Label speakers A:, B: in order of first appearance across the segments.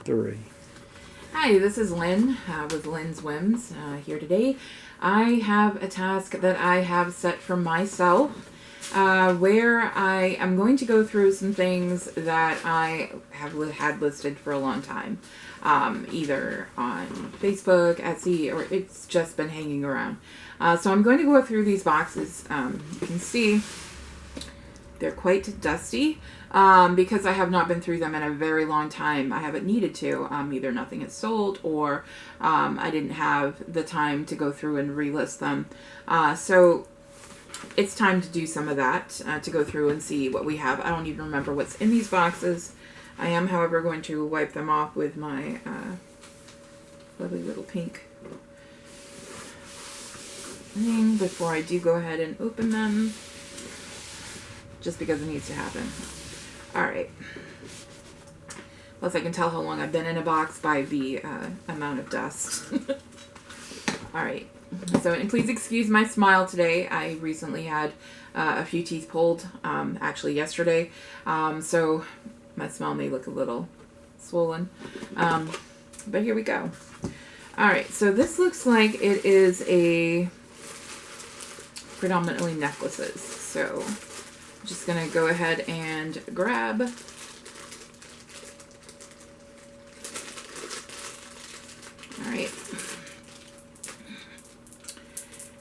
A: 3.
B: Hi, this is Lynn with Lynn's Whims here today. I have a task that I have set for myself where I am going to go through some things that I have had listed for a long time, either on Facebook, Etsy, or it's just been hanging around. So I'm going to go through these boxes. You can see they're quite dusty because I have not been through them in a very long time. I haven't needed to. Either nothing is sold or I didn't have the time to go through and relist them. So it's time to do some of that, to go through and see what we have. I don't even remember what's in these boxes. I am, however, going to wipe them off with my lovely little pink thing before I do go ahead and open them, just because it needs to happen. Alright. Plus I can tell how long I've been in a box by the amount of dust. Alright. So, and please excuse my smile today. I recently had a few teeth pulled, actually yesterday. So my smile may look a little swollen. But here we go. Alright, so this looks like it is a predominantly necklaces. So I'm just going to go ahead and grab alright.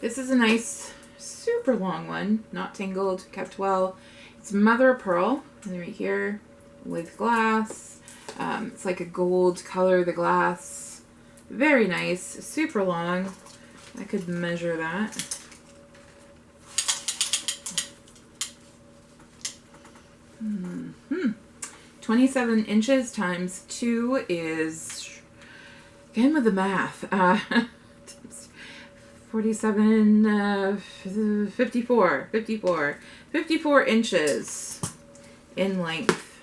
B: This is a nice, super long one, not tangled, kept well. It's mother of pearl, and right here with glass. It's like a gold color, the glass. Very nice, super long. I could measure that. 27 inches times 2 is, again with the math, 47, 54 inches in length.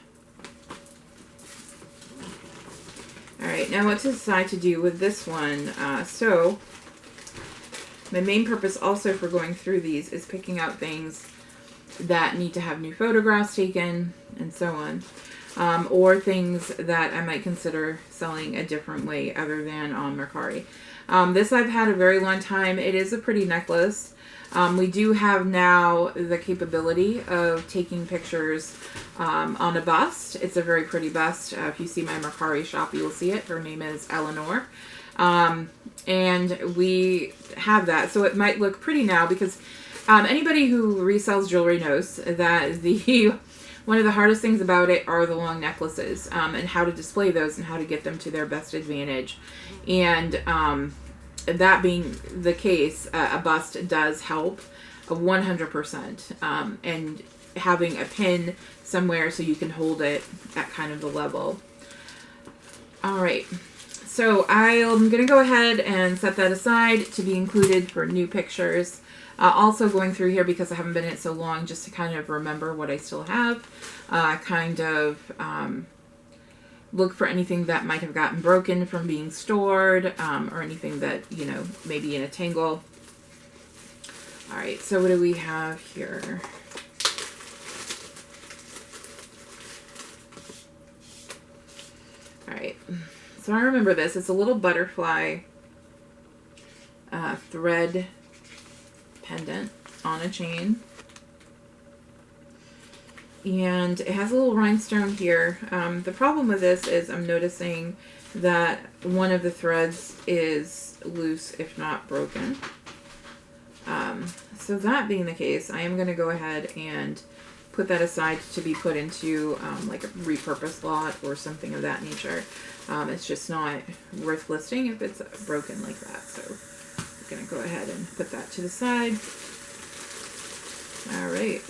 B: Alright, now what to decide to do with this one. So, my main purpose also for going through these is picking out things that need to have new photographs taken and so on. Or things that I might consider selling a different way other than on Mercari. This I've had a very long time. It is a pretty necklace. We do have now the capability of taking pictures on a bust. It's a very pretty bust. If you see my Mercari shop, you will see it. Her name is Eleanor. And we have that. So it might look pretty now because anybody who resells jewelry knows that one of the hardest things about it are the long necklaces, and how to display those and how to get them to their best advantage. And that being the case, a bust does help 100%. And having a pin somewhere so you can hold it at kind of the level. Alright, so I'm going to go ahead and set that aside to be included for new pictures. Also going through here because I haven't been in it so long, just to kind of remember what I still have. Look for anything that might have gotten broken from being stored, or anything that, you know, maybe in a tangle. Alright, so what do we have here? Alright, so I remember this. It's a little butterfly thread pendant on a chain, and it has a little rhinestone here. The problem with this is I'm noticing that one of the threads is loose, if not broken. So that being the case, I am going to go ahead and put that aside to be put into like a repurposed lot or something of that nature. It's just not worth listing if it's broken like that. So we're going to go ahead and put that to the side. Alright.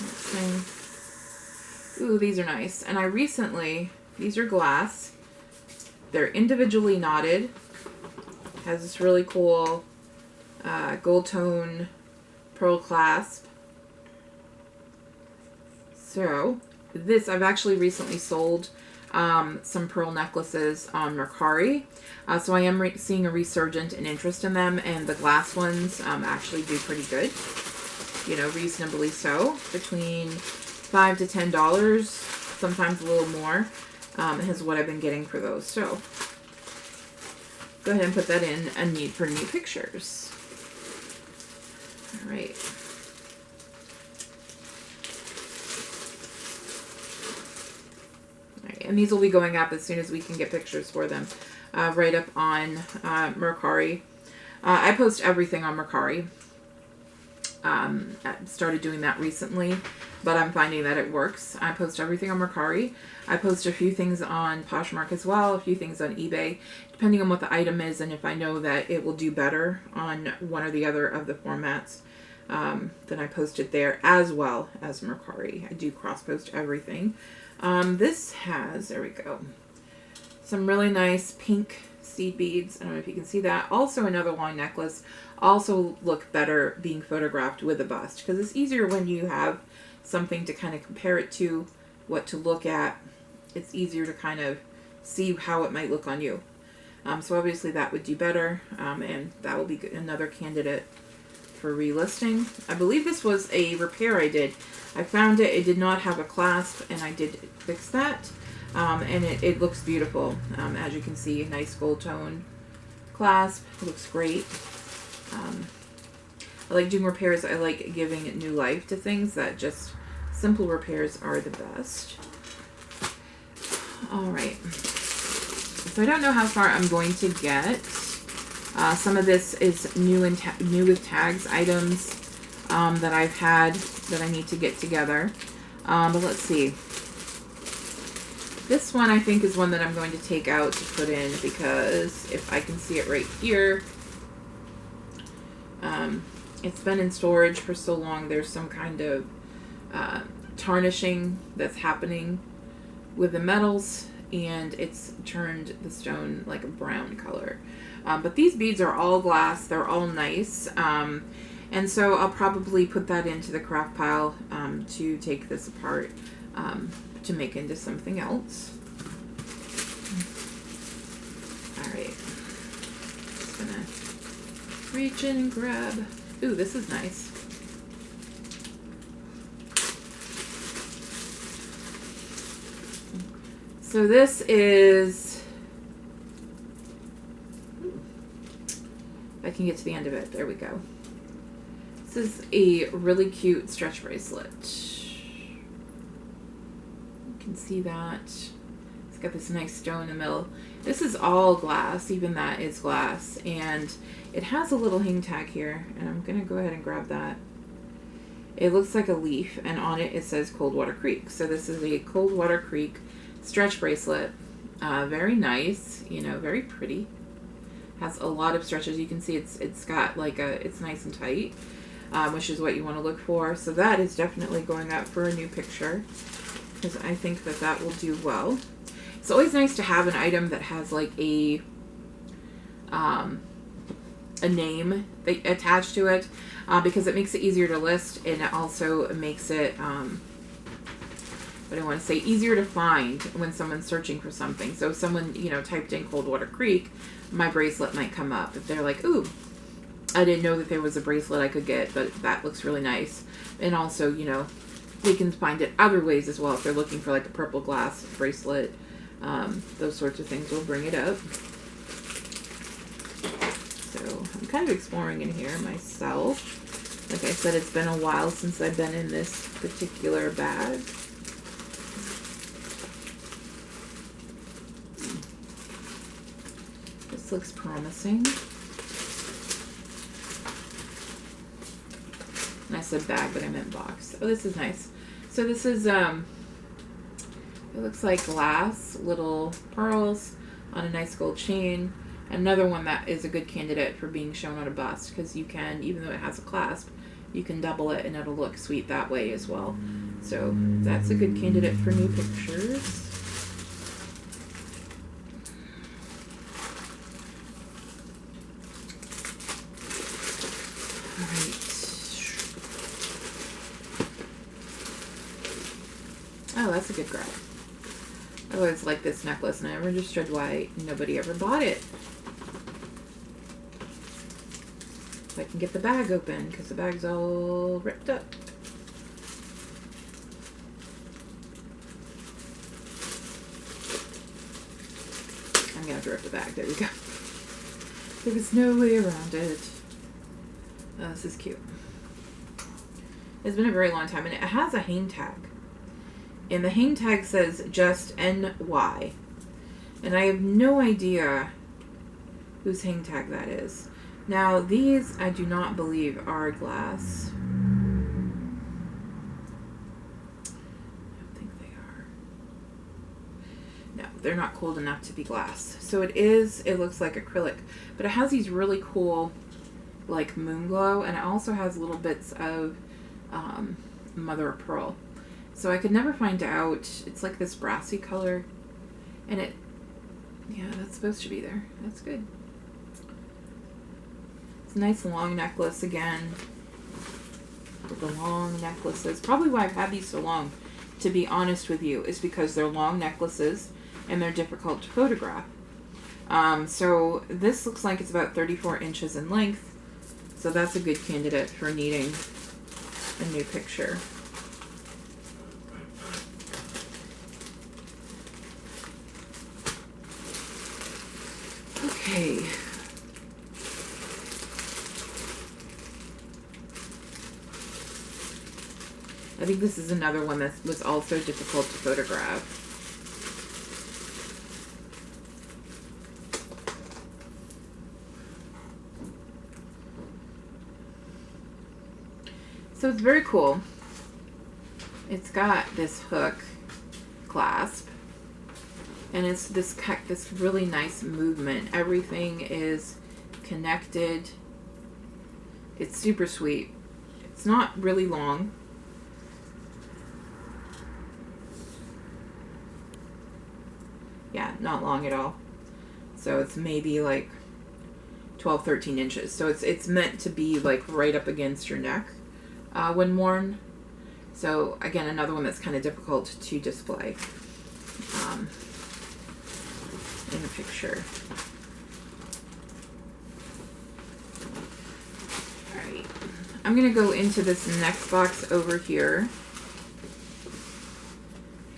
B: Next thing. Ooh, these are nice. And I recently, these are glass. They're individually knotted. Has this really cool gold tone pearl clasp. So, this, I've actually recently sold some pearl necklaces on Mercari. So I am seeing a resurgent in interest in them, and the glass ones actually do pretty good. You know, reasonably so. Between $5 to $10 sometimes a little more, is what I've been getting for those. So go ahead and put that in a need for new pictures. All right. And these will be going up as soon as we can get pictures for them, right up on Mercari. I post everything on Mercari. I started doing that recently, but I'm finding that it works. I post everything on Mercari. I post a few things on Poshmark as well, a few things on eBay, depending on what the item is, and if I know that it will do better on one or the other of the formats, then I post it there as well as Mercari. I do cross-post everything. This has, there we go, some really nice pink seed beads. I don't know if you can see that. Also another long necklace. Also look better being photographed with a bust, because it's easier when you have something to kind of compare it to, what to look at. It's easier to kind of see how it might look on you. So obviously that would do better, and that will be another candidate for relisting. I believe this was a repair I did. I found it did not have a clasp, and I did fix that, and it looks beautiful. As you can see, a nice gold tone clasp. It looks great. I like doing repairs. I like giving new life to things. That just simple repairs are the best. All right. So I don't know how far I'm going to get. Some of this is new with tags items that I've had that I need to get together. But let's see. This one I think is one that I'm going to take out to put in, because if I can see it right here, it's been in storage for so long. There's some kind of tarnishing that's happening with the metals, and it's turned the stone like a brown color. But these beads are all glass. They're all nice. And so I'll probably put that into the craft pile to take this apart to make into something else. All right. Just gonna reach in and grab. Ooh, this is nice. So this is, if I can get to the end of it, there we go. This is a really cute stretch bracelet. You can see that. It's got this nice stone in the middle. This is all glass, even that is glass. And it has a little hang tag here, and I'm gonna go ahead and grab that. It looks like a leaf, and on it says Coldwater Creek. So this is a Coldwater Creek stretch bracelet. Very nice, you know, very pretty. Has a lot of stretches. You can see it's got like it's nice and tight, which is what you want to look for. So that is definitely going up for a new picture, because I think that that will do well. It's always nice to have an item that has like a name attached to it, because it makes it easier to list, and it also makes it what I want to say, easier to find when someone's searching for something. So if someone, you know, typed in Coldwater Creek, my bracelet might come up. If they're like, ooh, I didn't know that there was a bracelet I could get, but that looks really nice. And also, you know, they can find it other ways as well. If they're looking for like a purple glass bracelet, those sorts of things will bring it up. So I'm kind of exploring in here myself. Like I said, it's been a while since I've been in this particular bag. This looks promising. And I said bag, but I meant box. Oh, this is nice. So this is, it looks like glass, little pearls on a nice gold chain. Another one that is a good candidate for being shown on a bust, because you can, even though it has a clasp, you can double it and it'll look sweet that way as well. So that's a good candidate for new pictures. Oh, that's a good grab. I always liked this necklace, and I never understood why nobody ever bought it. If I can get the bag open, because the bag's all ripped up. I'm going to have to rip the bag. There we go. There was no way around it. Oh, this is cute. It's been a very long time, and it has a hang tag. And the hang tag says just NY. And I have no idea whose hang tag that is. Now, these I do not believe are glass. I don't think they are. No, they're not cold enough to be glass. So it looks like acrylic. But it has these really cool, like, moon glow. And it also has little bits of mother of pearl. So I could never find out. It's like this brassy color. And yeah, that's supposed to be there. That's good. It's a nice long necklace again. With the long necklaces. Probably why I've had these so long, to be honest with you, is because they're long necklaces and they're difficult to photograph. So this looks like it's about 34 inches in length. So that's a good candidate for needing a new picture. Okay. I think this is another one that was also difficult to photograph. So it's very cool. It's got this hook clasp. And it's this really nice movement. Everything is connected. It's super sweet. It's not really long. Yeah, not long at all. So it's maybe like 12, 13 inches. So it's meant to be like right up against your neck when worn. So again, another one that's kind of difficult to display. In a picture. Alright. I'm going to go into this next box over here.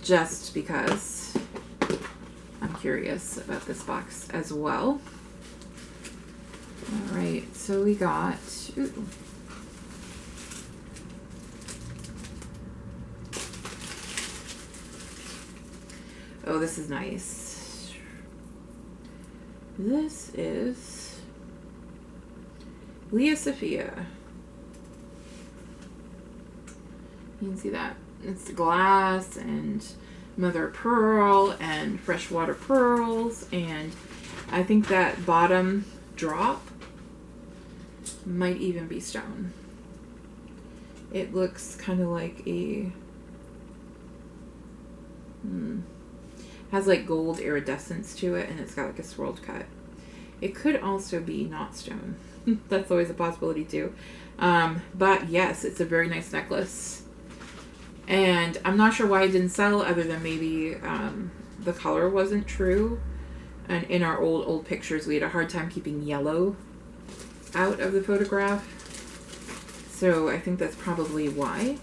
B: Just because I'm curious about this box as well. Alright, so we got... Ooh. Oh, this is nice. This is Leah Sophia. You can see that. It's glass and mother of pearl and freshwater pearls, and I think that bottom drop might even be stone. It looks kind of like a has like gold iridescence to it, and it's got like a swirled cut. It could also be not stone. That's always a possibility too. But yes, it's a very nice necklace. And I'm not sure why it didn't sell, other than maybe the color wasn't true. And in our old pictures, we had a hard time keeping yellow out of the photograph. So I think that's probably why.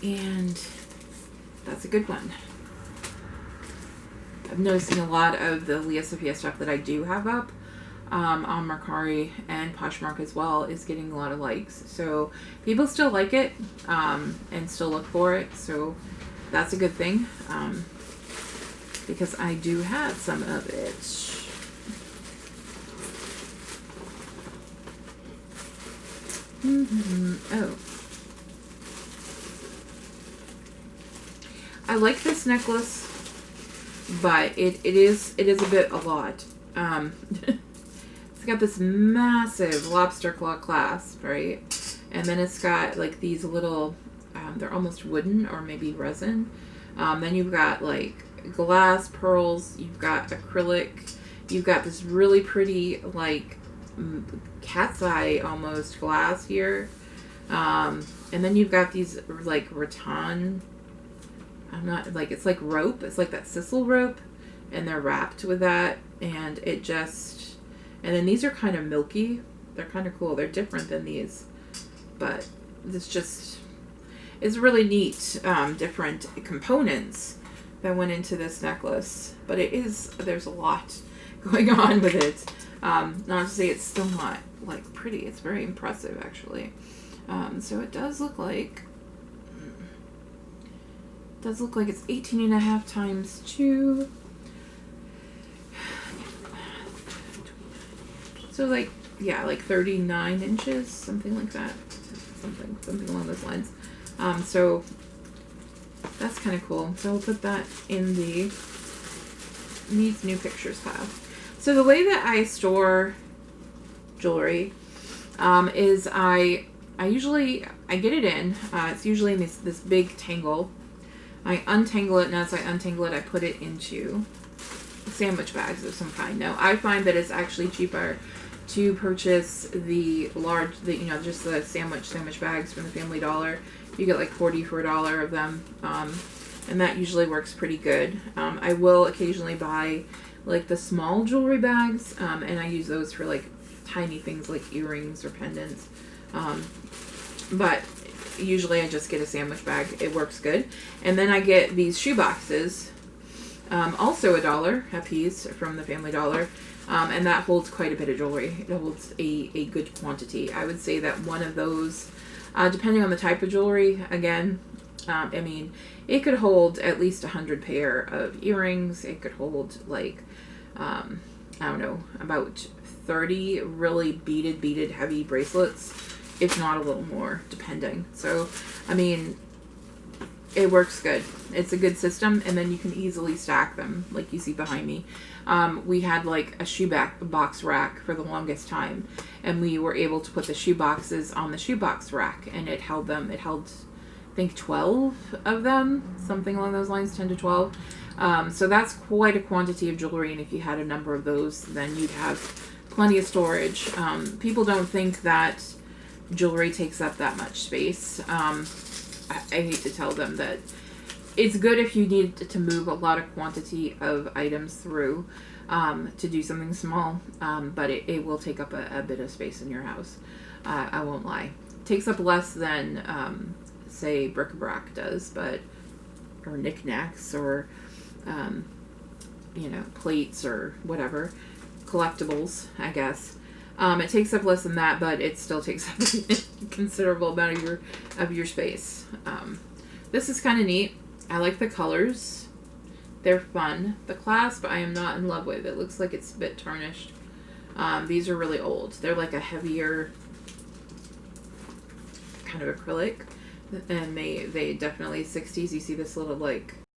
B: And that's a good one. I've noticed a lot of the Leah Sophia stuff that I do have up on Mercari and Poshmark as well is getting a lot of likes. So people still like it and still look for it. So that's a good thing because I do have some of it. Oh. I like this necklace, but it is a bit a lot. It's got this massive lobster claw clasp, right? And then it's got like these little, they're almost wooden or maybe resin. Then you've got like glass pearls, you've got acrylic, you've got this really pretty like cat's eye almost glass here. And then you've got these like rattan, it's like rope. It's like that sisal rope, and they're wrapped with that, and it just, and then these are kind of milky. They're kind of cool. They're different than these, but this just is really neat. Different components that went into this necklace, but there's a lot going on with it. Not to say it's still not like pretty. It's very impressive actually. So it does look like it's 18.5 times 2. So like, yeah, like 39 inches, something like that. Something along those lines. So that's kind of cool. So we'll put that in the needs new pictures pile. So the way that I store jewelry is I get it in. It's usually in this big tangle. I untangle it, and as I untangle it, I put it into sandwich bags of some kind. Now, I find that it's actually cheaper to purchase the just the sandwich bags from the Family Dollar. You get like 40 for $1 of them, and that usually works pretty good. I will occasionally buy like the small jewelry bags, and I use those for like tiny things like earrings or pendants. But usually I just get a sandwich bag. It works good. And then I get these shoe boxes, also $1 a piece from the Family Dollar. And that holds quite a bit of jewelry. It holds a good quantity. I would say that one of those, depending on the type of jewelry, again, I mean, it could hold at least 100 pair of earrings. It could hold like, I don't know, about 30 really beaded heavy bracelets, if not a little more, depending. So, I mean, it works good. It's a good system, and then you can easily stack them, like you see behind me. We had like a box rack for the longest time, and we were able to put the shoe boxes on the shoebox rack, and it held them. It held, I think, 12 of them, something along those lines, 10 to 12. So that's quite a quantity of jewelry, and if you had a number of those, then you'd have plenty of storage. People don't think that jewelry takes up that much space. I hate to tell them that it's good if you need to move a lot of quantity of items through to do something small, but it will take up a bit of space in your house. I won't lie. It takes up less than, say, bric-a-brac does, or knickknacks, or, plates or whatever. Collectibles, I guess. It takes up less than that, but it still takes up a considerable amount of your space. This is kind of neat. I like the colors. They're fun. The clasp I am not in love with. It looks like it's a bit tarnished. These are really old. They're like a heavier kind of acrylic, and they definitely 60s. You see this little like